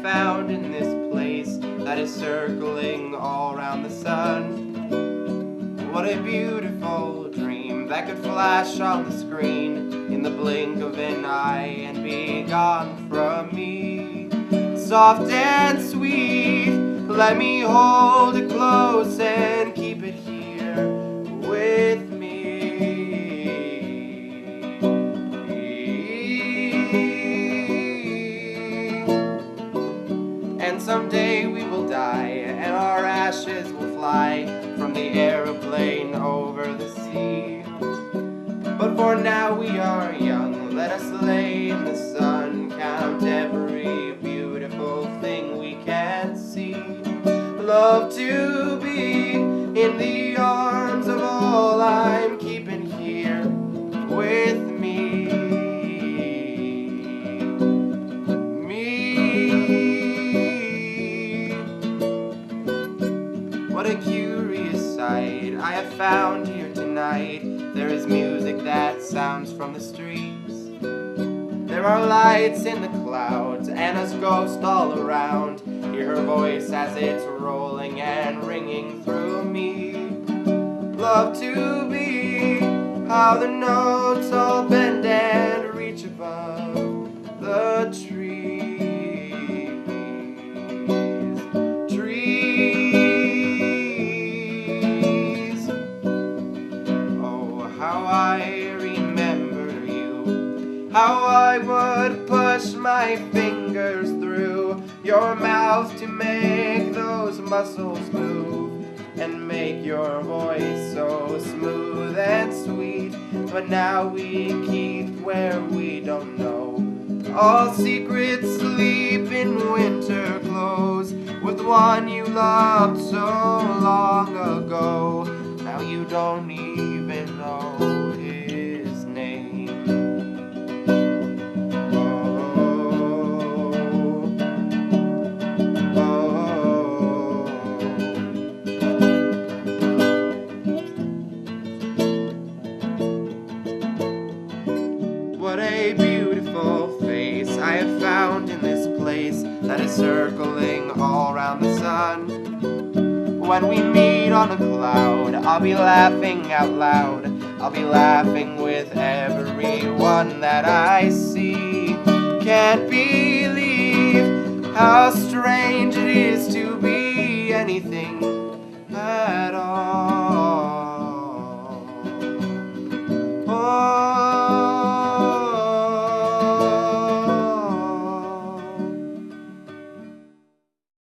found in this place that is circling all around the sun. What a beautiful dream that could flash on the screen in the blink of an eye and be gone from me. Soft and sweet, let me hold it close and keep it here with me. And someday we will die, and our ashes will fly from the aeroplane over the sea. But for now we are young, let us lay in the sun, count every beautiful thing we can see. Love to be in the arms of all I'm keeping here with me. What a curious sight I have found here tonight. There is music that sounds from the streets. There are lights in the clouds, Anna's ghost all around. Hear her voice as it's rolling and ringing through me. Love to be how the notes all bend and reach above the trees. How I remember you, how I would push my fingers through your mouth to make those muscles move and make your voice so smooth and sweet. But now we keep where we don't know, all secrets sleep in winter clothes with one you loved so long ago. Now you don't even know his name. What a beautiful face I have found in this place that is circling all around the sun. When we meet on a cloud, I'll be laughing out loud. I'll be laughing with everyone that I see. Can't believe how strange it is to be anything at all.